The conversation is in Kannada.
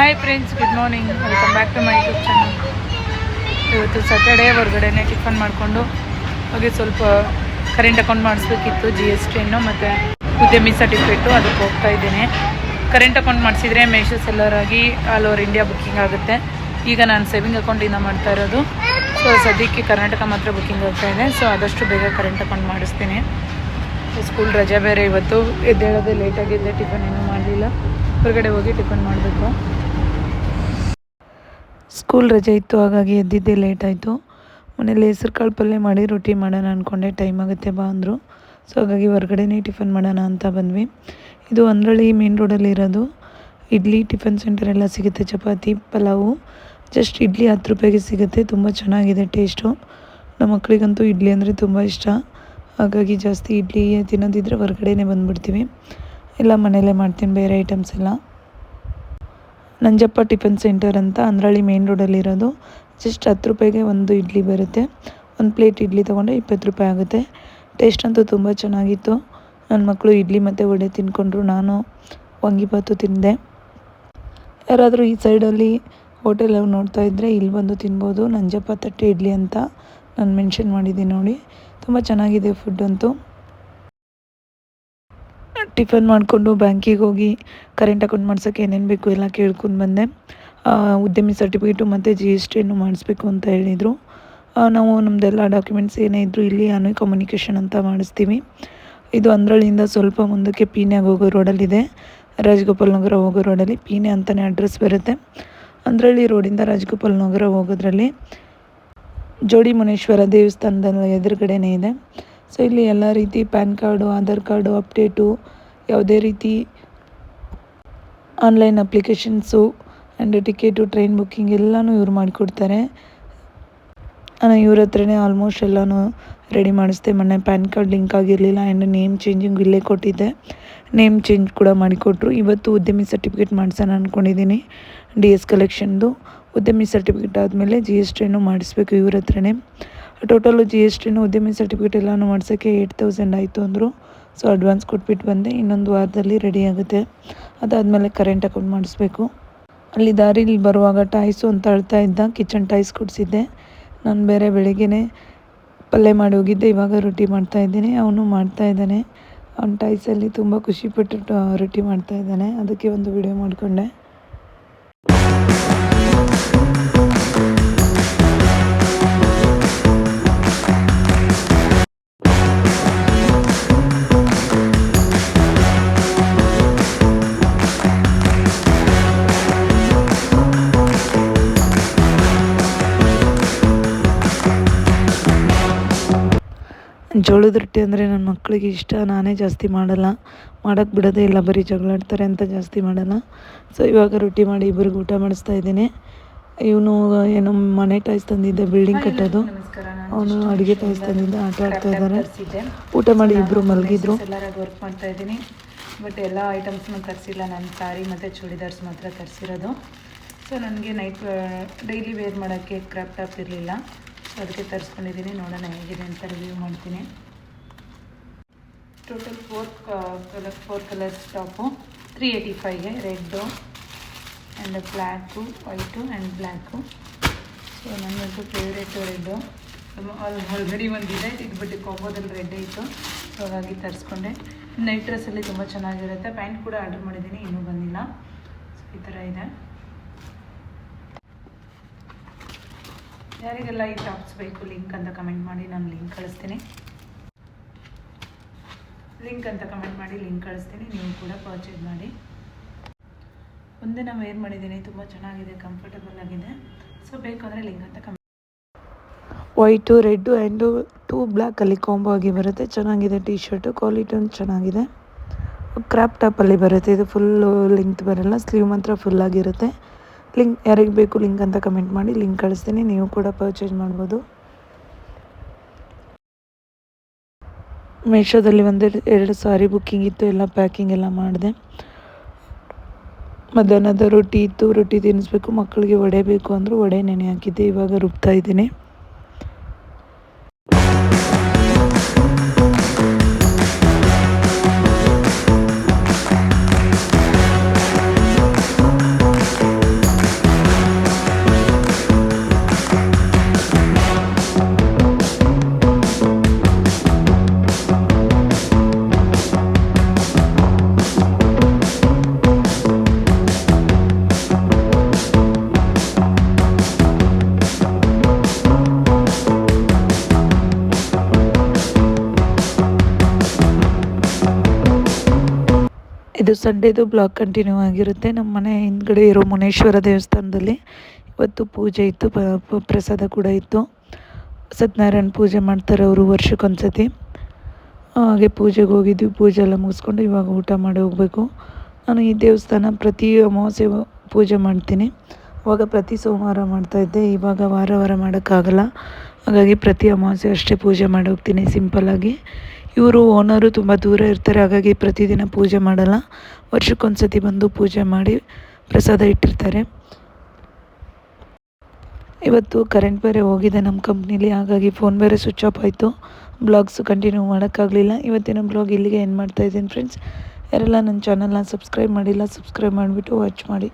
Hi friends, good morning. Welcome back to my YouTube channel. ಇವತ್ತು ಸ್ಯಾಟರ್ಡೇ ಹೊರಗಡೆನೇ ಟಿಫನ್ ಮಾಡಿಕೊಂಡು ಹೋಗಿ ಸ್ವಲ್ಪ ಕರೆಂಟ್ ಅಕೌಂಟ್ ಮಾಡಿಸ್ಬೇಕಿತ್ತು, GST ಮತ್ತು ಉದ್ಯಮಿ ಸರ್ಟಿಫಿಕೇಟು, ಅದಕ್ಕೆ ಹೋಗ್ತಾ ಇದ್ದೀನಿ. ಕರೆಂಟ್ ಅಕೌಂಟ್ ಮಾಡಿಸಿದ್ರೆ ಮೇಶೋ ಸೆಲ್ಲರ್ ಆಗಿ ಆಲ್ ಓವರ್ ಇಂಡಿಯಾ ಬುಕ್ಕಿಂಗ್ ಆಗುತ್ತೆ. ಈಗ ನಾನು ಸೇವಿಂಗ್ ಅಕೌಂಟಿಂದ ಮಾಡ್ತಾ ಇರೋದು. ಸೊ ಸದ್ಯಕ್ಕೆ ಕರ್ನಾಟಕ ಮಾತ್ರ ಬುಕ್ಕಿಂಗ್ ಆಗ್ತಾ ಇದೆ. ಸೊ ಆದಷ್ಟು ಬೇಗ ಕರೆಂಟ್ ಅಕೌಂಟ್ ಮಾಡಿಸ್ತೀನಿ. ಸ್ಕೂಲ್ ರಜೆ ಬೇರೆ ಇವತ್ತು, ಎದ್ದೇಳೋದೇ ಲೇಟಾಗಿದ್ದೆ, ಟಿಫನ್ ಏನೂ ಮಾಡಲಿಲ್ಲ. ಹೊರಗಡೆ ಹೋಗಿ ಟಿಫನ್ ಮಾಡಬೇಕು. ಸ್ಕೂಲ್ ರಜೆ ಇತ್ತು, ಹಾಗಾಗಿ ಎದ್ದಿದ್ದೆ ಲೇಟ್ ಆಯಿತು. ಮನೇಲಿ ಹೆಸ್ರು ಕಾಳು ಪಲ್ಯ ಮಾಡಿ ರೊಟ್ಟಿ ಮಾಡೋಣ ಅಂದ್ಕೊಂಡೆ. ಟೈಮ್ ಆಗುತ್ತೆ ಬಾ ಅಂದರು. ಸೊ ಹಾಗಾಗಿ ಹೊರಗಡೆನೇ ಟಿಫನ್ ಮಾಡೋಣ ಅಂತ ಬಂದ್ವಿ. ಇದು ಅಂದ್ರಳ್ಳಿ ಮೇನ್ ರೋಡಲ್ಲಿ ಇರೋದು. ಇಡ್ಲಿ ಟಿಫನ್ ಸೆಂಟರ್ ಎಲ್ಲ ಸಿಗುತ್ತೆ, ಚಪಾತಿ ಪಲಾವು. ಜಸ್ಟ್ ಇಡ್ಲಿ 10 ರೂಪಾಯಿಗೆ ಸಿಗುತ್ತೆ. ತುಂಬ ಚೆನ್ನಾಗಿದೆ ಟೇಸ್ಟು. ನಮ್ಮ ಮಕ್ಕಳಿಗಂತೂ ಇಡ್ಲಿ ಅಂದರೆ ತುಂಬ ಇಷ್ಟ. ಹಾಗಾಗಿ ಜಾಸ್ತಿ ಇಡ್ಲಿ ತಿನ್ನೋದಿದ್ರೆ ಹೊರಗಡೆನೇ ಬಂದುಬಿಡ್ತೀವಿ. ಇಲ್ಲ ಮನೆಯಲ್ಲೇ ಮಾಡ್ತೀನಿ ಬೇರೆ ಐಟಮ್ಸ್ ಎಲ್ಲ. ನಂಜಪ್ಪ ಟಿಫನ್ ಸೆಂಟರ್ ಅಂತ ಅಂದ್ರಳ್ಳಿ ಮೇನ್ ರೋಡಲ್ಲಿರೋದು. ಜಸ್ಟ್ 10 ರೂಪಾಯಿಗೆ ಒಂದು ಇಡ್ಲಿ ಬರುತ್ತೆ. ಒಂದು ಪ್ಲೇಟ್ ಇಡ್ಲಿ ತೊಗೊಂಡ್ರೆ 20 ರೂಪಾಯಿ ಆಗುತ್ತೆ. ಟೇಸ್ಟ್ ಅಂತೂ ತುಂಬ ಚೆನ್ನಾಗಿತ್ತು. ನನ್ನ ಮಕ್ಕಳು ಇಡ್ಲಿ ಮತ್ತು ವಡೆ ತಿಂದ್ಕೊಂಡ್ರು. ನಾನು ವಾಂಗಿಬಾತು ತಿಂದೆ. ಯಾರಾದರೂ ಈ ಸೈಡಲ್ಲಿ ಹೋಟೆಲ್ ನೋಡ್ತಾ ಇದ್ದರೆ ಇಲ್ಲಿ ಬಂದು ತಿನ್ಬೋದು. ನಂಜಪ್ಪ ತಟ್ಟೆ ಇಡ್ಲಿ ಅಂತ ನಾನು ಮೆನ್ಷನ್ ಮಾಡಿದ್ದೀನಿ ನೋಡಿ. ತುಂಬ ಚೆನ್ನಾಗಿದೆ ಫುಡ್ ಅಂತೂ. ಟಿಫನ್ ಮಾಡಿಕೊಂಡು ಬ್ಯಾಂಕಿಗೆ ಹೋಗಿ ಕರೆಂಟ್ ಅಕೌಂಟ್ ಮಾಡ್ಸೋಕ್ಕೆ ಏನೇನು ಬೇಕು ಎಲ್ಲ ಕೇಳ್ಕೊಂಡು ಬಂದೆ. ಉದ್ಯಮಿ ಸರ್ಟಿಫಿಕೇಟು ಮತ್ತು GSTಯನ್ನು ಮಾಡಿಸ್ಬೇಕು ಅಂತ ಹೇಳಿದರು. ನಾವು ನಮ್ಮದೆಲ್ಲ ಡಾಕ್ಯುಮೆಂಟ್ಸ್ ಏನೇ ಇದ್ದರೂ ಇಲ್ಲಿ ಅನು ಕಮ್ಯುನಿಕೇಷನ್ ಅಂತ ಮಾಡಿಸ್ತೀವಿ. ಇದು ಅಂದ್ರಳ್ಳಿಯಿಂದ ಸ್ವಲ್ಪ ಮುಂದಕ್ಕೆ ಪೀನ್ಯಾಗೆ ಹೋಗೋ ರೋಡಲ್ಲಿದೆ. ರಾಜಗೋಪಾಲ್ ನಗರ ಹೋಗೋ ರೋಡಲ್ಲಿ ಪೀನೆ ಅಂತಲೇ ಅಡ್ರೆಸ್ ಬರುತ್ತೆ. ಅಂದ್ರಳ್ಳಿ ರೋಡಿಂದ ರಾಜಗೋಪಾಲ್ ನಗರ ಹೋಗೋದ್ರಲ್ಲಿ ಜೋಡಿ ಮುನೇಶ್ವರ ದೇವಸ್ಥಾನದ ಎದುರುಗಡೆನೇ ಇದೆ. ಸೊ ಇಲ್ಲಿ ಎಲ್ಲ ರೀತಿ PAN card, Aadhaar card update, ಯಾವುದೇ ರೀತಿ online applications and ticket, train booking ಎಲ್ಲನೂ ಇವ್ರು ಮಾಡಿಕೊಡ್ತಾರೆ. ನಾನು ಇವ್ರ ಹತ್ರನೇ ಆಲ್ಮೋಸ್ಟ್ ಎಲ್ಲನೂ ರೆಡಿ ಮಾಡಿಸ್ದೆ. ಮೊನ್ನೆ ಪ್ಯಾನ್ ಕಾರ್ಡ್ ಲಿಂಕ್ ಆಗಿರಲಿಲ್ಲ ಆ್ಯಂಡ್ ನೇಮ್ ಚೇಂಜಿಂಗ್ ಇಲ್ಲೇ ಕೊಟ್ಟಿದ್ದೆ. ನೇಮ್ ಚೇಂಜ್ ಕೂಡ ಮಾಡಿಕೊಟ್ರು. ಇವತ್ತು ಉದ್ಯಮಿ ಸರ್ಟಿಫಿಕೇಟ್ ಮಾಡ್ಸೋಣ ಅಂದ್ಕೊಂಡಿದ್ದೀನಿ. DS ಕಲೆಕ್ಷನ್ದು ಉದ್ಯಮಿ ಸರ್ಟಿಫಿಕೇಟ್ ಆದಮೇಲೆ GSTಯನ್ನು ಮಾಡಿಸ್ಬೇಕು ಇವ್ರ ಹತ್ರನೇ. ಟೋಟಲು GSTನು ಉದ್ಯಮಿ ಸರ್ಟಿಫಿಕೇಟ್ ಎಲ್ಲನೂ ಮಾಡ್ಸೋಕ್ಕೆ 8000 ಆಯಿತು ಅಂದರು. ಸೊ ಅಡ್ವಾನ್ಸ್ ಕೊಟ್ಬಿಟ್ಟು ಬಂದೆ. ಇನ್ನೊಂದು ವಾರದಲ್ಲಿ ರೆಡಿ ಆಗುತ್ತೆ. ಅದಾದಮೇಲೆ ಕರೆಂಟ್ ಅಕೌಂಟ್ ಮಾಡಿಸ್ಬೇಕು. ಅಲ್ಲಿ ದಾರಿಲಿ ಬರುವಾಗ ಟಾಯ್ಸು ಅಂತ ಅಳ್ತಾ ಇದ್ದ. ಕಿಚನ್ ಟಾಯ್ಸ್ ಕೊಡಿಸಿದ್ದೆ. ನಾನು ಬೇರೆ ಬೆಳಿಗ್ಗೆನೇ ಪಲ್ಯ ಮಾಡಿ ಹೋಗಿದ್ದೆ. ಇವಾಗ ರೊಟ್ಟಿ ಮಾಡ್ತಾಯಿದ್ದೀನಿ. ಅವನು ಮಾಡ್ತಾಯಿದ್ದಾನೆ. ಅವ್ನ ಟಾಯ್ಸಲ್ಲಿ ತುಂಬ ಖುಷಿಪಟ್ಟು ರೊಟ್ಟಿ ಮಾಡ್ತಾಯಿದ್ದಾನೆ. ಅದಕ್ಕೆ ಒಂದು ವಿಡಿಯೋ ಮಾಡಿಕೊಂಡೆ. ಜೋಳದ ರೊಟ್ಟಿ ಅಂದರೆ ನನ್ನ ಮಕ್ಕಳಿಗೆ ಇಷ್ಟ. ನಾನೇ ಜಾಸ್ತಿ ಮಾಡಲ್ಲ, ಮಾಡೋಕ್ಕೆ ಬಿಡೋದೇ ಇಲ್ಲ, ಬರೀ ಜಗಳಾಡ್ತಾರೆ ಅಂತ ಜಾಸ್ತಿ ಮಾಡಲ್ಲ. ಸೊ ಇವಾಗ ರೊಟ್ಟಿ ಮಾಡಿ ಇಬ್ಬರಿಗೆ ಊಟ ಮಾಡಿಸ್ತಾ ಇದ್ದೀನಿ. ಇವನು ಏನೋ ಮನೆ ಟಾಯ್ಸ್ ತಂದಿದ್ದೆ, ಬಿಲ್ಡಿಂಗ್ ಕಟ್ಟೋದು. ಅವನು ಅಡುಗೆ ಟಾಯ್ಸ್ ತಂದಿದ್ದೆ, ಆಟ ಆಡ್ತಾ ಇದ್ದಾರೆ. ಊಟ ಮಾಡಿ ಇಬ್ಬರು ಮಲಗಿದ್ರು. ಎಲ್ಲರಾಗಿ ವರ್ಕ್ ಮಾಡ್ತಾ ಇದ್ದೀನಿ. ಬಟ್ ಎಲ್ಲ ಐಟಮ್ಸ್ನೂ ತರಿಸಿಲ್ಲ. ನಾನು ಸಾರಿ ಮತ್ತು ಚೂಡಿದಾರ್ಸ್ ಮಾತ್ರ ತರಿಸಿರೋದು. ಸೊ ನನಗೆ ನೈಟ್ ಡೈಲಿ ವೇರ್ ಮಾಡೋಕ್ಕೆ ಕ್ರಾಪ್ ಟಾಪ್ ಇರಲಿಲ್ಲ. ಅದಕ್ಕೆ ತರಿಸ್ಕೊಂಡಿದ್ದೀನಿ. ನೋಡೋಣ ಹೇಗಿದೆ ಅಂತ ರಿವ್ಯೂ ಮಾಡ್ತೀನಿ. ಟೋಟಲ್ 4 ಕಲರ್ಸ್ ಟಾಪು 385ಗೆ. Red and black, white and black. So ನನ್ನದು ಫೇವ್ರೇಟು ರೆಡ್ಡು. ಆಲ್ರೆಡಿ ಒಂದಿದೆ, ಇದು ಬಿಟ್ಟು ಕಾಂಬೋದಲ್ಲಿ ರೆಡ್ಡೇ ಇತ್ತು. ಸೊ ಹಾಗಾಗಿ ತರಿಸ್ಕೊಂಡೆ. ನೈಟ್ ಡ್ರೆಸ್ಸಲ್ಲಿ ತುಂಬ ಚೆನ್ನಾಗಿರುತ್ತೆ. ಪ್ಯಾಂಟ್ ಕೂಡ ಆರ್ಡರ್ ಮಾಡಿದ್ದೀನಿ, ಇನ್ನೂ ಬಂದಿಲ್ಲ. ಸೊ ಈ ಥರ ಇದೆ. ಯಾರಿಗೆಲ್ಲ ಈ ಟಾಪ್ಸ್ ಬೇಕು ಲಿಂಕ್ ಅಂತ ಕಮೆಂಟ್ ಮಾಡಿ, ನಾನು ಲಿಂಕ್ ಕಳಿಸ್ತೀನಿ. ಲಿಂಕ್ ಕಳಿಸ್ತೀನಿ. ನೀವು ಕೂಡ ಪರ್ಚೇಸ್ ಮಾಡಿ. ಒಂದೇ ನಾನು ವೇರ್ ಮಾಡಿದ್ದೀನಿ, ತುಂಬ ಚೆನ್ನಾಗಿದೆ, ಕಂಫರ್ಟಬಲ್ ಆಗಿದೆ. ಸೊ ಬೇಕಾದರೆ ಲಿಂಕ್ ಅಂತ ಕಮೆಂಟ್. ವೈಟು, ರೆಡ್ಡು ಆ್ಯಂಡು 2 ಬ್ಲ್ಯಾಕಲ್ಲಿ ಕಾಂಬೋ ಆಗಿ ಬರುತ್ತೆ. ಚೆನ್ನಾಗಿದೆ ಟೀ ಶರ್ಟು, ಕ್ವಾಲಿಟಿ ಒಂದು ಚೆನ್ನಾಗಿದೆ. ಕ್ರಾಪ್ ಟಾಪಲ್ಲಿ ಬರುತ್ತೆ. ಇದು ಫುಲ್ಲು ಲೆಂತ್ ಬರೋಲ್ಲ, ಸ್ಲೀವ್ ಮಾತ್ರ ಫುಲ್ಲಾಗಿರುತ್ತೆ. ಲಿಂಕ್ ಯಾರಿಗೆ ಬೇಕು ಲಿಂಕ್ ಅಂತ ಕಮೆಂಟ್ ಮಾಡಿ, ಲಿಂಕ್ ಕಳಿಸ್ತೀನಿ. ನೀವು ಕೂಡ ಪರ್ಚೇಸ್ ಮಾಡ್ಬೋದು. ಮೀಶೋದಲ್ಲಿ 1-2 ಸಾರಿ ಬುಕ್ಕಿಂಗ್ ಇತ್ತು. ಎಲ್ಲ ಪ್ಯಾಕಿಂಗ್ ಎಲ್ಲ ಮಾಡಿದೆ. ಮಧ್ಯಾಹ್ನದ ರೊಟ್ಟಿ ಇತ್ತು, ರೊಟ್ಟಿ ತಿನ್ನಿಸ್ಬೇಕು. ಮಕ್ಕಳಿಗೆ ವಡೆ ಬೇಕು ಅಂದರು, ವಡೆ ನೆನೆ ಹಾಕಿದ್ದೆ. ಇವಾಗ ರುಬ್ತಾ ಇದ್ದೀನಿ. ಸಂಡೇದು ಬ್ಲಾಗ್ ಕಂಟಿನ್ಯೂ ಆಗಿರುತ್ತೆ. ನಮ್ಮ ಮನೆ ಹಿಂದ್ಗಡೆ ಇರೋ ಮುನೇಶ್ವರ ದೇವಸ್ಥಾನದಲ್ಲಿ ಇವತ್ತು ಪೂಜೆ ಇತ್ತು, ಪ್ರಸಾದ ಕೂಡ ಇತ್ತು. ಸತ್ಯನಾರಾಯಣ ಪೂಜೆ ಮಾಡ್ತಾರೆ ಅವರು ವರ್ಷಕ್ಕೊಂದ್ಸತಿ. ಹಾಗೆ ಪೂಜೆಗೆ ಹೋಗಿದ್ವಿ, ಪೂಜೆ ಎಲ್ಲ ಮುಗಿಸ್ಕೊಂಡು ಇವಾಗ ಊಟ ಮಾಡಿ ಹೋಗಬೇಕು. ನಾನು ಈ ದೇವಸ್ಥಾನ ಪ್ರತಿ ಅಮಾವಾಸ್ಯೆ ಪೂಜೆ ಮಾಡ್ತೀನಿ. ಅವಾಗ ಪ್ರತಿ ಸೋಮವಾರ ಮಾಡ್ತಾಯಿದ್ದೆ, ಇವಾಗ ವಾರ ವಾರ ಮಾಡೋಕ್ಕಾಗಲ್ಲ. ಹಾಗಾಗಿ ಪ್ರತಿ ಅಮಾವಾಸ್ಯೆ ಅಷ್ಟೇ ಪೂಜೆ ಮಾಡಿ ಹೋಗ್ತೀನಿ ಸಿಂಪಲ್ಲಾಗಿ. ಇವರು ಓನರು ತುಂಬ ದೂರ ಇರ್ತಾರೆ, ಹಾಗಾಗಿ ಪ್ರತಿದಿನ ಪೂಜೆ ಮಾಡಲ್ಲ. ವರ್ಷಕ್ಕೊಂದ್ಸತಿ ಬಂದು ಪೂಜೆ ಮಾಡಿ ಪ್ರಸಾದ ಇಟ್ಟಿರ್ತಾರೆ. ಇವತ್ತು ಕರೆಂಟ್ ಬೇರೆ ಹೋಗಿದೆ ನಮ್ಮ ಕಂಪ್ನೀಲಿ, ಹಾಗಾಗಿ ಫೋನ್ ಬೇರೆ ಸ್ವಿಚ್ ಆಫ್ ಆಯಿತು. ಬ್ಲಾಗ್ಸು ಕಂಟಿನ್ಯೂ ಮಾಡೋಕ್ಕಾಗಲಿಲ್ಲ. ಇವತ್ತಿನ ಬ್ಲಾಗ್ ಇಲ್ಲಿಗೆ ಏನು ಮಾಡ್ತಾಯಿದ್ದೀನಿ ಫ್ರೆಂಡ್ಸ್. ಯಾರೆಲ್ಲ ನನ್ನ ಚಾನಲ್ನ ಸಬ್ಸ್ಕ್ರೈಬ್ ಮಾಡಿಲ್ಲ, ಸಬ್ಸ್ಕ್ರೈಬ್ ಮಾಡಿಬಿಟ್ಟು ವಾಚ್ ಮಾಡಿ.